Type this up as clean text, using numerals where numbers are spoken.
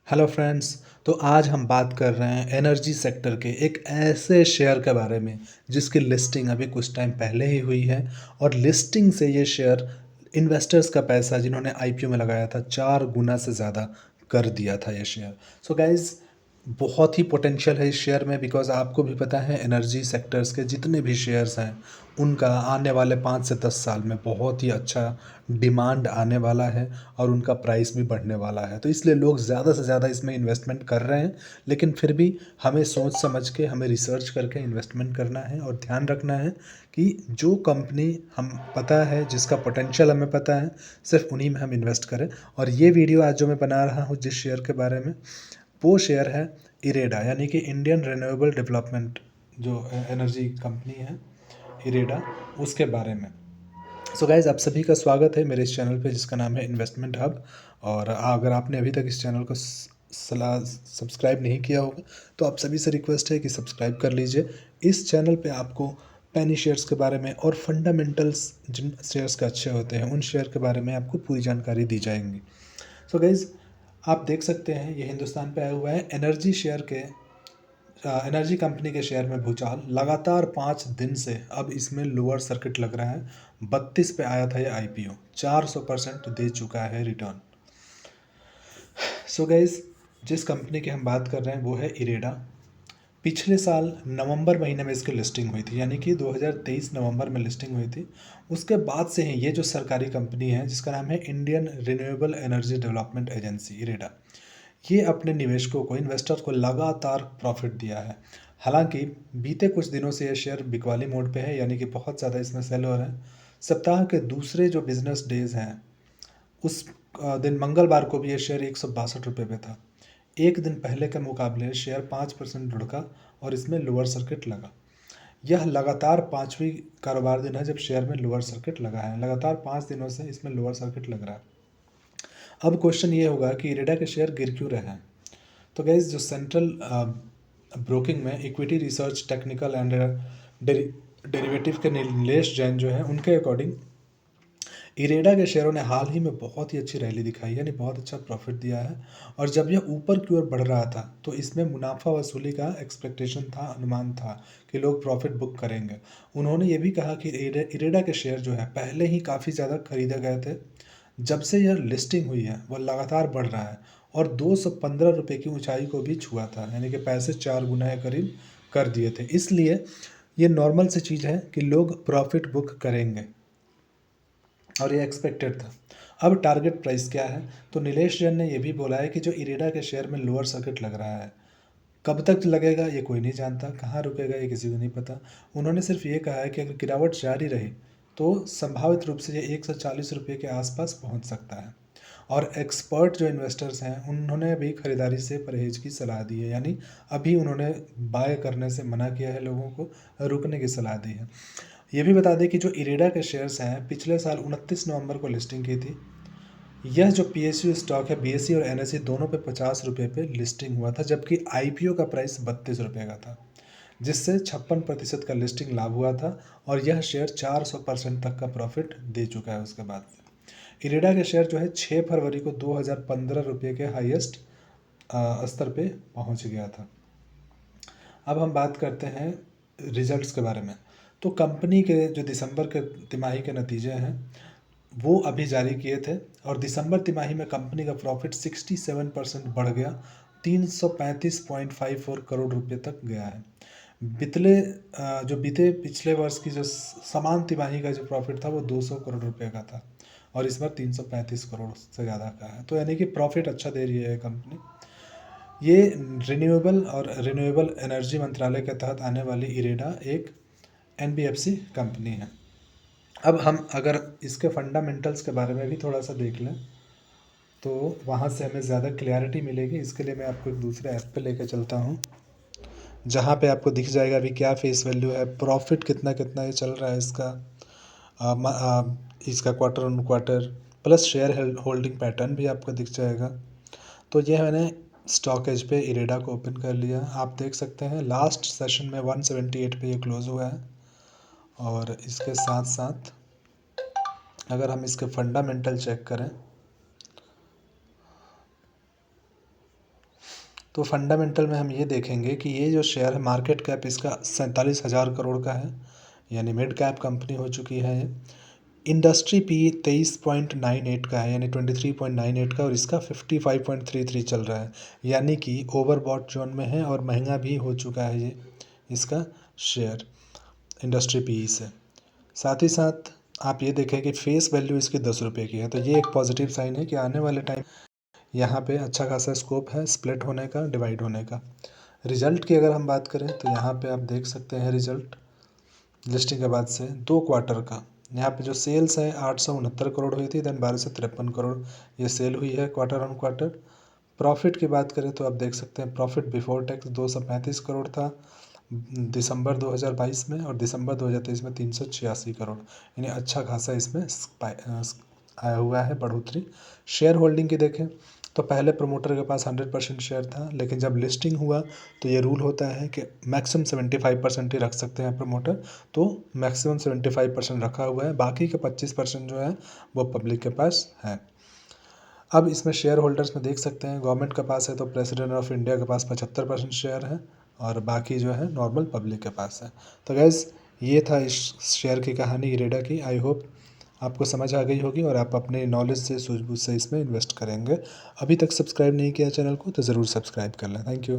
Hello friends. तो आज हम बात कर रहे हैं एनर्जी सेक्टर के एक ऐसे शेयर के बारे में जिसकी लिस्टिंग अभी कुछ टाइम पहले ही हुई है। और लिस्टिंग से ये शेयर इन्वेस्टर्स का पैसा जिन्होंने आईपीओ में लगाया था 4 गुना से ज़्यादा कर दिया था ये शेयर। सो गाइज़, बहुत ही पोटेंशियल है इस शेयर में, बिकॉज़ आपको भी पता है एनर्जी सेक्टर्स के जितने भी शेयर्स हैं उनका आने वाले 5 से 10 साल में बहुत ही अच्छा डिमांड आने वाला है और उनका प्राइस भी बढ़ने वाला है। तो इसलिए लोग ज़्यादा से ज़्यादा इसमें इन्वेस्टमेंट कर रहे हैं, लेकिन फिर भी हमें सोच समझ के, हमें रिसर्च करके इन्वेस्टमेंट करना है और ध्यान रखना है कि जो कंपनी हम पता है, जिसका पोटेंशियल हमें पता है, सिर्फ उन्हीं में हम इन्वेस्ट करें। और ये वीडियो आज जो मैं बना रहा हूँ जिस शेयर के बारे में, वो शेयर है इरेडा, यानी कि इंडियन रिन्यूएबल डेवलपमेंट जो एनर्जी कंपनी है इरेडा, उसके बारे में। सो गाइज़, आप सभी का स्वागत है मेरे इस चैनल पे जिसका नाम है इन्वेस्टमेंट हब। और अगर आपने अभी तक इस चैनल को सब्सक्राइब नहीं किया होगा तो आप सभी से रिक्वेस्ट है कि सब्सक्राइब कर लीजिए। इस चैनल पे आपको पेनी शेयर्स के बारे में और फंडामेंटल्स जिन शेयर्स के अच्छे होते हैं उन शेयर के बारे में आपको पूरी जानकारी दी जाएंगी। सो गाइज़, आप देख सकते हैं ये हिंदुस्तान पे आया हुआ है एनर्जी शेयर के एनर्जी कंपनी के शेयर में भूचाल। लगातार 5 दिन से अब इसमें लोअर सर्किट लग रहा है। 32 पे आया था ये आईपीओ, 400% दे चुका है रिटर्न। सो गाइज, जिस कंपनी की हम बात कर रहे हैं वो है इरेडा। पिछले साल नवंबर महीने में इसकी लिस्टिंग हुई थी, यानी कि 2023 नवंबर में लिस्टिंग हुई थी। उसके बाद से ही ये जो सरकारी कंपनी है जिसका नाम है Indian renewable energy development agency IREDA, ये अपने निवेशकों को, इन्वेस्टर को लगातार प्रॉफिट दिया है। हालांकि बीते कुछ दिनों से ये शेयर बिकवाली मोड पे है, यानी कि बहुत ज़्यादा इसमें सेल हो रहा है। सप्ताह के दूसरे जो बिजनेस डेज हैं उस दिन मंगलवार को भी ये शेयर 162 रुपये पे था। एक दिन पहले के मुकाबले शेयर 5% लुढ़का और इसमें लोअर सर्किट लगा। यह लगातार 5वीं कारोबार दिन है जब शेयर में लोअर सर्किट लगा है। लगातार 5 दिनों से इसमें लोअर सर्किट लग रहा है। अब क्वेश्चन ये होगा कि इरेडा के शेयर गिर क्यों रहे हैं। तो गाइज, जो सेंट्रल ब्रोकिंग में equity research technical and derivative के नीलेश जैन जो है, उनके अकॉर्डिंग इरेडा के शेयरों ने हाल ही में बहुत ही अच्छी रैली दिखाई, यानी बहुत अच्छा प्रॉफिट दिया है। और जब यह ऊपर की ओर बढ़ रहा था तो इसमें मुनाफा वसूली का एक्सपेक्टेशन था, अनुमान था कि लोग प्रॉफिट बुक करेंगे। उन्होंने ये भी कहा कि इरेडा के शेयर जो है पहले ही काफ़ी ज़्यादा खरीदे गए थे। जब से यह लिस्टिंग हुई है वह लगातार बढ़ रहा है और 215 रुपये की ऊंचाई को भी छुआ था, यानी कि पैसे 4 गुना के करीब कर दिए थे। इसलिए ये नॉर्मल सी चीज़ है कि लोग प्रॉफिट बुक करेंगे और ये एक्सपेक्टेड था। अब टारगेट प्राइस क्या है, तो नीलेश जैन ने यह भी बोला है कि जो इरेडा के शेयर में लोअर सर्किट लग रहा है, कब तक लगेगा ये कोई नहीं जानता, कहाँ रुकेगा ये किसी को नहीं पता। उन्होंने सिर्फ ये कहा है कि अगर गिरावट जारी रही तो संभावित रूप से ये 140 रुपये के आसपास पहुंच सकता है। और एक्सपर्ट जो इन्वेस्टर्स हैं उन्होंने भी खरीदारी से परहेज की सलाह दी है, यानी अभी उन्होंने बाय करने से मना किया है, लोगों को रुकने की सलाह दी है। ये भी बता दें कि जो इरेडा के शेयर्स हैं पिछले साल 29 नवंबर को लिस्टिंग की थी। यह जो पीएसयू स्टॉक है, बीएसई और एनएसई दोनों पे 50 रुपये पे लिस्टिंग हुआ था, जबकि आईपीओ का प्राइस 32 रुपये का था, जिससे 56% का लिस्टिंग लाभ हुआ था। और यह शेयर 400% तक का प्रॉफिट दे चुका है उसके बाद से। इरेडा के शेयर जो है 6 फरवरी को 2015 रुपये के हाईएस्ट स्तर पे पहुंच गया था। अब हम बात करते हैं रिजल्ट्स के बारे में। तो कंपनी के जो दिसंबर के तिमाही के नतीजे हैं वो अभी जारी किए थे, और दिसंबर तिमाही में कंपनी का प्रॉफिट 67% बढ़ गया, 335.54 करोड़ रुपए तक गया है। जो बीते पिछले वर्ष की जो समान तिमाही का जो प्रॉफिट था वो 200 करोड़ रुपए का था, और इस बार 335 करोड़ से ज़्यादा का है। तो यानी कि प्रॉफिट अच्छा दे रही है कंपनी। ये रिन्यूएबल एनर्जी मंत्रालय के तहत आने वाली इरेडा एक एनबीएफसी कंपनी है। अब हम अगर इसके फंडामेंटल्स के बारे में भी थोड़ा सा देख लें तो वहाँ से हमें ज़्यादा क्लैरिटी मिलेगी। इसके लिए मैं आपको एक दूसरे ऐप पे लेकर चलता हूँ, जहाँ पे आपको दिख जाएगा अभी क्या फेस वैल्यू है, प्रॉफिट कितना कितना ये चल रहा है इसका, इसका quarter on quarter plus share holding pattern भी आपको दिख जाएगा। तो ये मैंने स्टॉकेज पे इरेडा को ओपन कर लिया। आप देख सकते हैं लास्ट सेशन में 178 पे ये क्लोज़ हुआ है। और इसके साथ साथ अगर हम इसके फंडामेंटल चेक करें तो फंडामेंटल में हम ये देखेंगे कि ये जो शेयर है मार्केट कैप इसका 47,000 करोड़ का है, यानी मिड कैप कंपनी हो चुकी है ये। इंडस्ट्री पी 23.98 का है, यानी 23.98 का, और इसका 55.33 चल रहा है, यानी कि ओवरबॉट जोन में है और महंगा भी हो चुका है ये इसका शेयर इंडस्ट्री पी से। साथ ही साथ आप ये देखें कि फेस वैल्यू इसकी 10 रुपये की है, तो ये एक पॉजिटिव साइन है कि आने वाले टाइम यहाँ पे अच्छा खासा स्कोप है स्प्लिट होने का, डिवाइड होने का। रिजल्ट की अगर हम बात करें तो यहाँ पे आप देख सकते हैं रिजल्ट लिस्टिंग के बाद से 2 क्वार्टर का। यहाँ पे जो सेल्स है 869 करोड़ हुई थी, देन 1253 करोड़ ये सेल हुई है क्वार्टर ऑन क्वार्टर। प्रॉफिट की बात करें तो आप देख सकते हैं प्रॉफिट बिफोर टैक्स 235 करोड़ था दिसंबर 2022 में, और दिसंबर 2023 में 386 करोड़, यानी अच्छा खासा इसमें आया हुआ है बढ़ोतरी। शेयर होल्डिंग की देखें तो पहले प्रमोटर के पास 100% शेयर था, लेकिन जब लिस्टिंग हुआ तो ये रूल होता है कि मैक्सिमम 75% ही रख सकते हैं प्रमोटर, तो मैक्सिमम 75% रखा हुआ है, बाकी के 25% जो है वो पब्लिक के पास है। अब इसमें शेयर होल्डर्स में देख सकते हैं गवर्नमेंट के पास है तो प्रेसिडेंट ऑफ इंडिया के पास 75% शेयर है, और बाकी जो है नॉर्मल पब्लिक के पास है। तो गैस ये था इस शेयर की कहानी इरेडा की। आई होप आपको समझ आ गई होगी और आप अपने नॉलेज से सूझबूझ से इसमें इन्वेस्ट करेंगे। अभी तक सब्सक्राइब नहीं किया चैनल को तो ज़रूर सब्सक्राइब कर लें। Thank you.